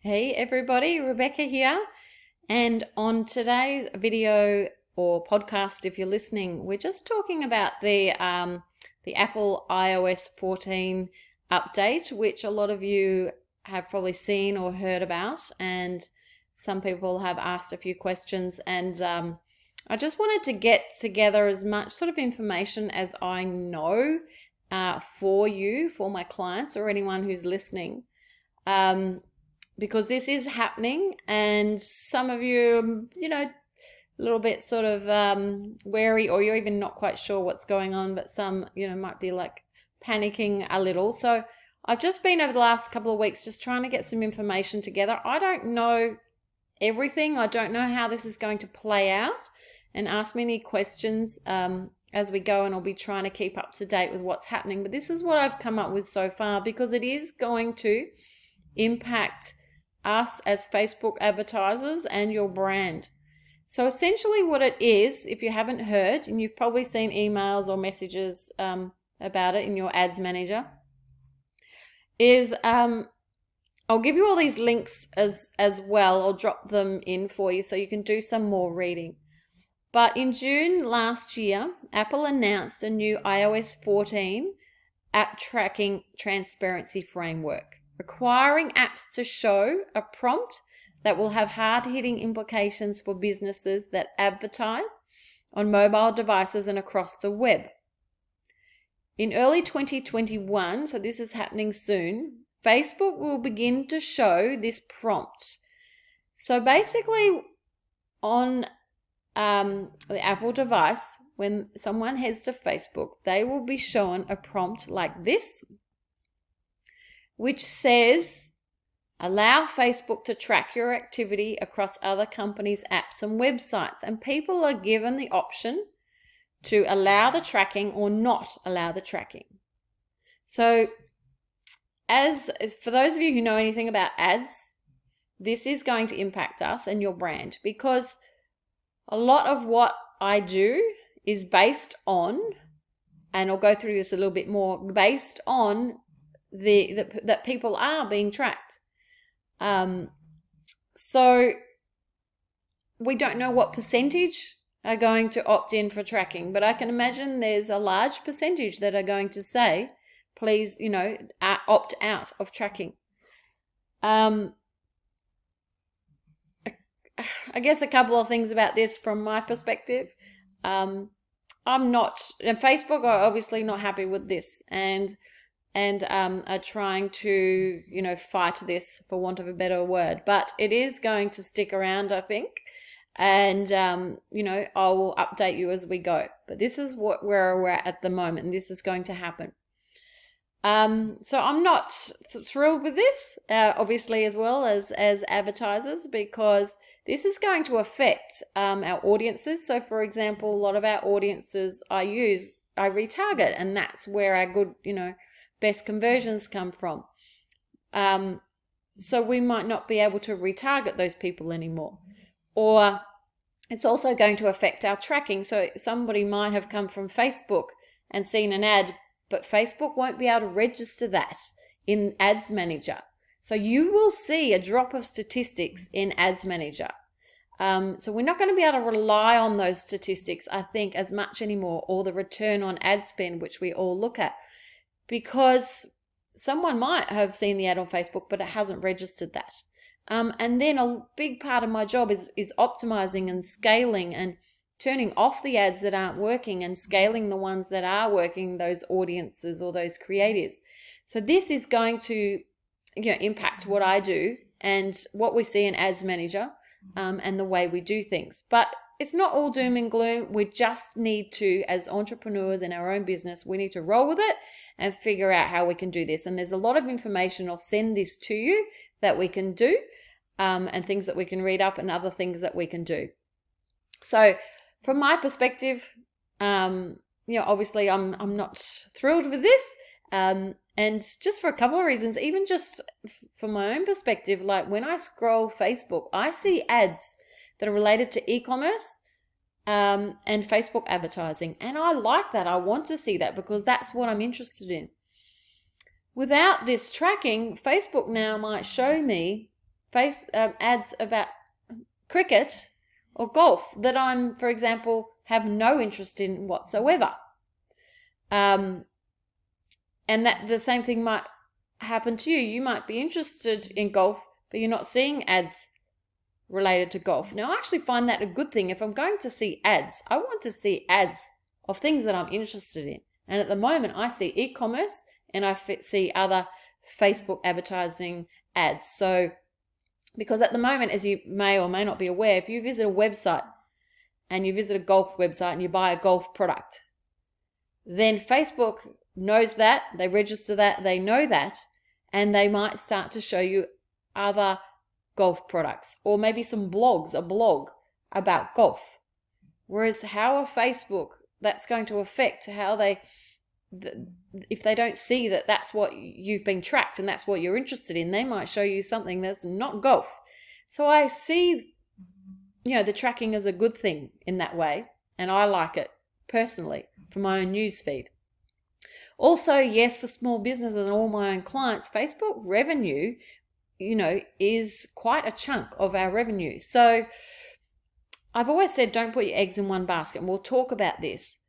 Hey everybody, Rebecca here. And on today's video or podcast, if you're listening, we're just talking about the Apple iOS 14 update, which a lot of you have probably seen or heard about, and some people have asked a few questions. And I just wanted to get together as much sort of information as I know for you, for my clients, or anyone who's listening. Because this is happening, and some of you, a little bit sort of wary, or you're even not quite sure what's going on, but some, might be like panicking a little. So I've just been over the last couple of weeks just trying to get some information together. I don't know everything. I don't know how this is going to play out, and ask me any questions as we go, and I'll be trying to keep up to date with what's happening. But this is what I've come up with so far, because it is going to impact us as Facebook advertisers and your brand. So essentially what it is, if you haven't heard, and you've probably seen emails or messages about it in your ads manager, is I'll give you all these links as well. I'll drop them in for you so you can do some more reading. But in June last year, Apple announced a new iOS 14 app tracking transparency framework, requiring apps to show a prompt that will have hard-hitting implications for businesses that advertise on mobile devices and across the web. In early 2021, so this is happening soon, Facebook will begin to show this prompt. So basically on the Apple device, when someone heads to Facebook, they will be shown a prompt like this, which says, allow Facebook to track your activity across other companies' apps and websites. And people are given the option to allow the tracking or not allow the tracking. So as for those of you who know anything about ads, this is going to impact us and your brand, because a lot of what I do is based on, and I'll go through this a little bit more, based on that people are being tracked. So we don't know what percentage are going to opt in for tracking, but I can imagine there's a large percentage that are going to say, please, opt out of tracking. I guess a couple of things about this from my perspective. I'm not, and Facebook are obviously not happy with this, and are trying to, fight this, for want of a better word. But it is going to stick around, I think. And, I'll update you as we go. But this is where we're at the moment, and this is going to happen. So I'm not thrilled with this, obviously, as well as advertisers, because this is going to affect our audiences. So, for example, a lot of our audiences I retarget, and that's where our good, best conversions come from. So we might not be able to retarget those people anymore. Or it's also going to affect our tracking. So somebody might have come from Facebook and seen an ad, but Facebook won't be able to register that in Ads Manager. So you will see a drop of statistics in Ads Manager. So we're not going to be able to rely on those statistics, I think, as much anymore, or the return on ad spend, which we all look at, because someone might have seen the ad on Facebook, but it hasn't registered that. And then a big part of my job is optimizing and scaling and turning off the ads that aren't working and scaling the ones that are working, those audiences or those creatives. So this is going to impact what I do and what we see in Ads Manager, and the way we do things. But it's not all doom and gloom. We just need to, as entrepreneurs in our own business, we need to roll with it and figure out how we can do this. And there's a lot of information. I'll send this to you that we can do, and things that we can read up and other things that we can do. So from my perspective, obviously I'm not thrilled with this. And just for a couple of reasons, even just from my own perspective, like when I scroll Facebook, I see ads that are related to e-commerce and Facebook advertising. And I like that. I want to see that because that's what I'm interested in. Without this tracking, Facebook now might show me ads about cricket or golf that I'm, for example, have no interest in whatsoever. And that the same thing might happen to you. You might be interested in golf, but you're not seeing ads related to golf. Now, I actually find that a good thing. If I'm going to see ads, I want to see ads of things that I'm interested in. And at the moment, I see e-commerce and I see other Facebook advertising ads. So, because at the moment, as you may or may not be aware, if you visit a website and you visit a golf website and you buy a golf product, then Facebook knows that, they register that, they know that, and they might start to show you other golf products or maybe some blogs, a blog about golf. Whereas how are Facebook, that's going to affect how they, if they don't see that that's what you've been tracked and that's what you're interested in, they might show you something that's not golf. So I see, the tracking as a good thing in that way, and I like it personally for my own news feed. Also, yes, for small businesses and all my own clients, Facebook revenue, is quite a chunk of our revenue. So I've always said don't put your eggs in one basket, and we'll talk about this.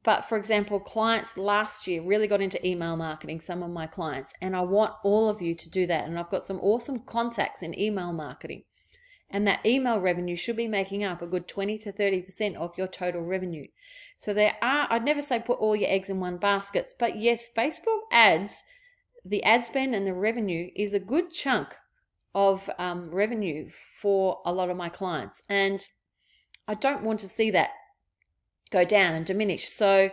But for example, clients last year really got into email marketing, some of my clients, and I want all of you to do that. And I've got some awesome contacts in email marketing. And that email revenue should be making up a good 20 to 30% of your total revenue. So I'd never say put all your eggs in one basket, but yes, Facebook ads, the ad spend and the revenue is a good chunk of revenue for a lot of my clients. And I don't want to see that go down and diminish. So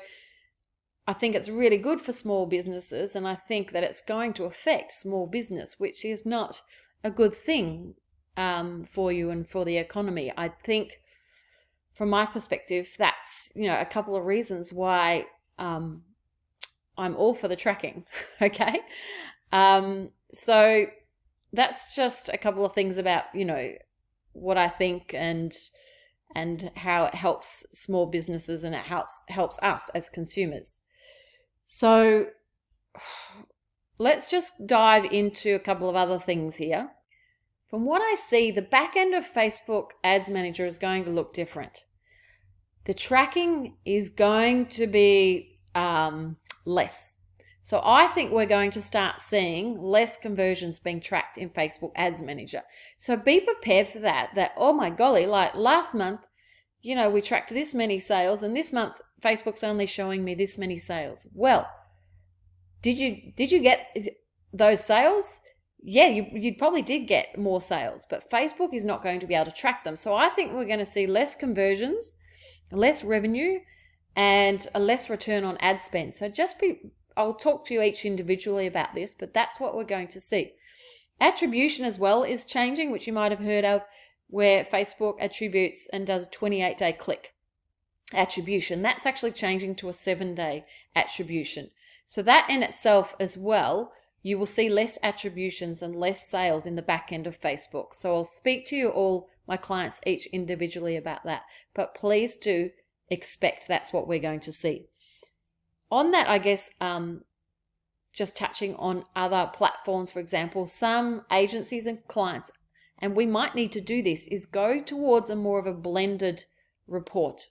I think it's really good for small businesses, and I think that it's going to affect small business, which is not a good thing for you and for the economy. I think from my perspective, that's, a couple of reasons why I'm all for the tracking. Okay. So that's just a couple of things about, what I think and how it helps small businesses and it helps us as consumers. So let's just dive into a couple of other things here. From what I see, the back end of Facebook Ads Manager is going to look different. The tracking is going to be less. So I think we're going to start seeing less conversions being tracked in Facebook Ads Manager. So be prepared for that, oh my golly, like last month, we tracked this many sales, and this month Facebook's only showing me this many sales. Well, did you get those sales? Yeah, you probably did get more sales, but Facebook is not going to be able to track them. So I think we're going to see less conversions, less revenue, and a less return on ad spend. So I'll talk to you each individually about this, but that's what we're going to see. Attribution as well is changing, which you might have heard of, where Facebook attributes and does a 28-day click attribution. That's actually changing to a 7-day attribution. So that in itself as well, you will see less attributions and less sales in the back end of Facebook. So I'll speak to you all, my clients, each individually about that. But please do expect that's what we're going to see. On that, I guess, just touching on other platforms, for example, some agencies and clients, and we might need to do this, is go towards a more of a blended report.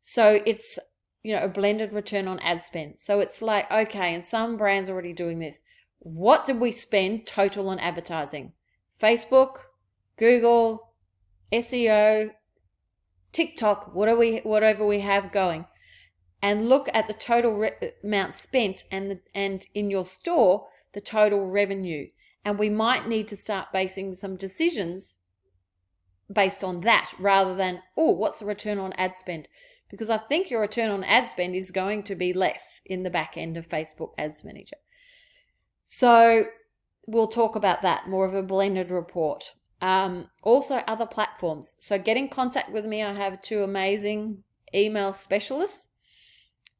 So it's, a blended return on ad spend. So it's like, okay, and some brands are already doing this. What did we spend total on advertising? Facebook, Google, SEO, TikTok, whatever we have going. And look at the total amount spent and in your store, the total revenue. And we might need to start basing some decisions based on that rather than, what's the return on ad spend? Because I think your return on ad spend is going to be less in the back end of Facebook Ads Manager. So we'll talk about that, more of a blended report. Also other platforms. So get in contact with me. I have 2 amazing email specialists,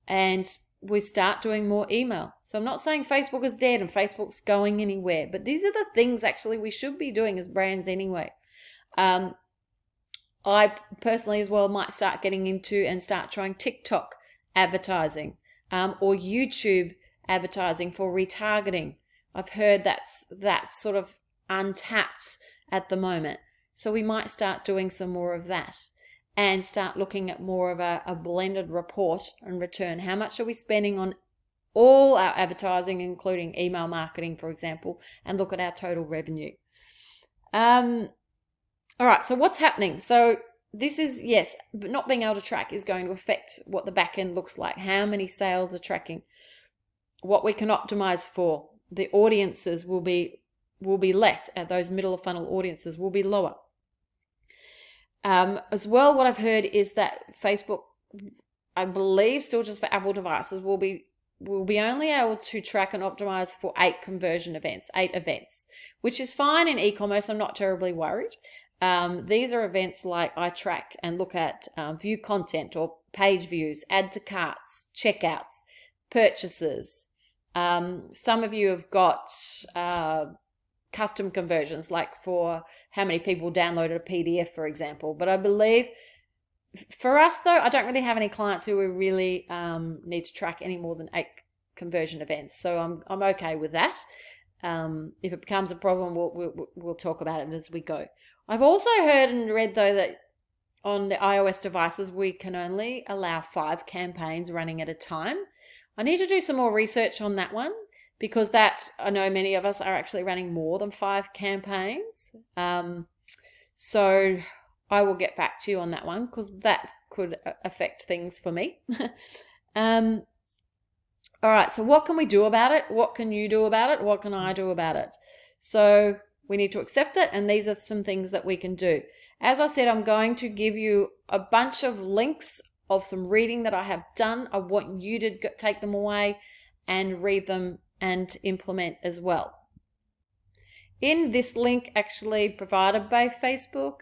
and we start doing more email. So I'm not saying Facebook is dead and Facebook's going anywhere, but these are the things actually we should be doing as brands anyway. I personally as well might start getting into and start trying TikTok advertising or YouTube advertising for retargeting. I've heard that's sort of untapped at the moment. So we might start doing some more of that and start looking at more of a blended report and return. How much are we spending on all our advertising, including email marketing, for example, and look at our total revenue. All right, so what's happening? So this is, yes, but not being able to track is going to affect what the back end looks like, how many sales are tracking, what we can optimize for. The audiences will be less, those middle of funnel audiences will be lower. As well, what I've heard is that Facebook, I believe still just for Apple devices, will be only able to track and optimize for 8 events, which is fine in e-commerce. I'm not terribly worried. These are events like I track and look at view content or page views, add to carts, checkouts, purchases. Some of you have got custom conversions, like for how many people downloaded a PDF, for example. But I believe for us, though, I don't really have any clients who we really need to track any more than 8 conversion events. So I'm okay with that. If it becomes a problem, we'll talk about it as we go. I've also heard and read, though, that on the iOS devices, we can only allow 5 campaigns running at a time. I need to do some more research on that one, because that, I know many of us are actually running more than 5 campaigns. So I will get back to you on that one, because that could affect things for me. All right, so what can we do about it? What can you do about it? What can I do about it? So we need to accept it, and these are some things that we can do. As I said, I'm going to give you a bunch of links of some reading that I have done. I want you to take them away and read them and implement as well. In this link actually provided by Facebook,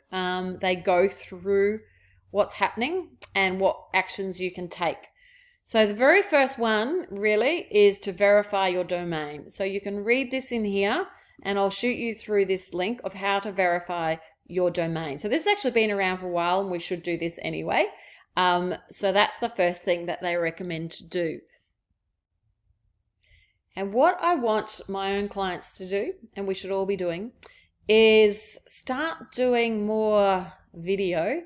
they go through what's happening and what actions you can take. So the very first one really is to verify your domain. So you can read this in here, and I'll shoot you through this link of how to verify your domain. So this has actually been around for a while, and we should do this anyway. So that's the first thing that they recommend to do. And what I want my own clients to do, and we should all be doing, is start doing more video.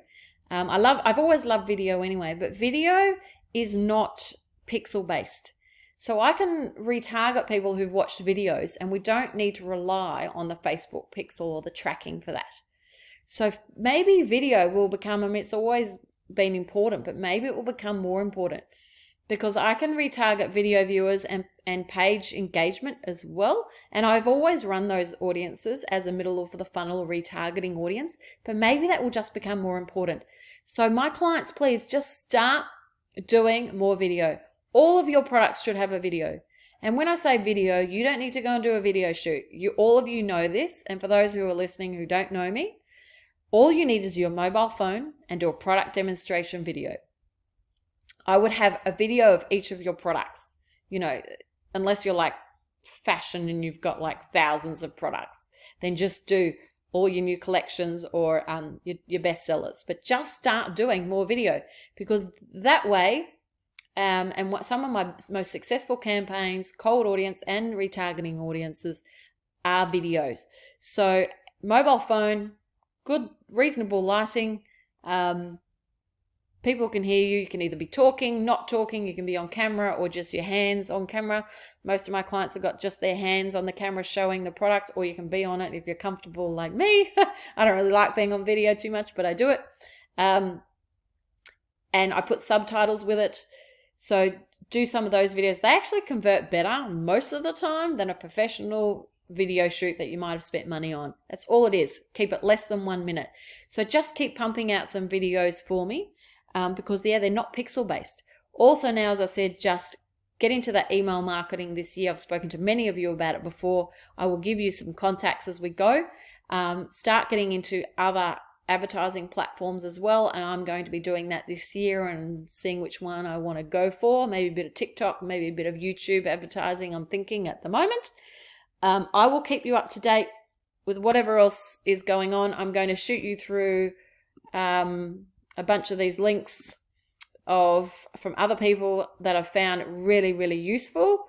I've always loved video anyway, but video is not pixel based. So I can retarget people who've watched videos, and we don't need to rely on the Facebook pixel or the tracking for that. So maybe video will become, I mean, it's always been important, but maybe it will become more important, because I can retarget video viewers and page engagement as well. And I've always run those audiences as a middle of the funnel retargeting audience, but maybe that will just become more important. So my clients, please just start doing more video. All of your products should have a video. And when I say video, you don't need to go and do a video shoot. All of you know this. And for those who are listening who don't know me, all you need is your mobile phone and do a product demonstration video. I would have a video of each of your products, unless you're like fashion and you've got like thousands of products, then just do all your new collections or your best sellers. But just start doing more video, because that way, and what some of my most successful campaigns, cold audience and retargeting audiences, are videos. So mobile phone, good, reasonable lighting. People can hear you. You can either be talking, not talking. You can be on camera or just your hands on camera. Most of my clients have got just their hands on the camera showing the product, or you can be on it if you're comfortable like me. I don't really like being on video too much, but I do it. And I put subtitles with it. So do some of those videos. They actually convert better most of the time than a professional video shoot that you might have spent money on. That's all it is. Keep it less than 1 minute. So just keep pumping out some videos for me. Because they're not pixel based. Also now, as I said, just get into that email marketing this year. I've spoken to many of you about it before. I will give you some contacts as we go. Start getting into other advertising platforms as well. And I'm going to be doing that this year and seeing which one I want to go for. Maybe a bit of TikTok, maybe a bit of YouTube advertising, I'm thinking at the moment. I will keep you up to date with whatever else is going on. I'm going to shoot you through a bunch of these links from other people that I've found really, really useful.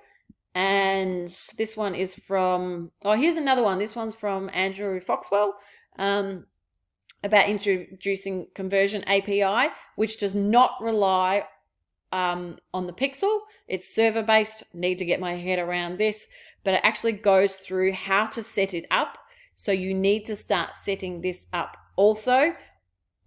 And this one is from, here's another one. This one's from Andrew Foxwell, about introducing Conversion API, which does not rely on the Pixel. It's server-based. Need to get my head around this, but it actually goes through how to set it up. So you need to start setting this up. Also,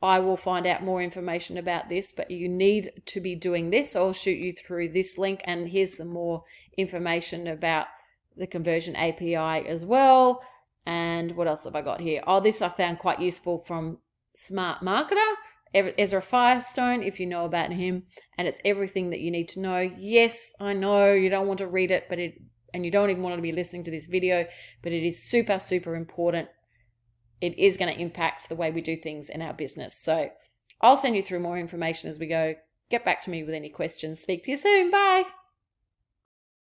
I will find out more information about this, but you need to be doing this. I'll shoot you through this link, and here's some more information about the Conversion API as well. And what else have I got here? This I found quite useful from Smart Marketer, Ezra Firestone, if you know about him, and it's everything that you need to know. Yes, I know you don't want to read it, and you don't even want to be listening to this video, but it is super, super important. It is going to impact the way we do things in our business. So I'll send you through more information as we go. Get back to me with any questions. Speak to you soon. Bye.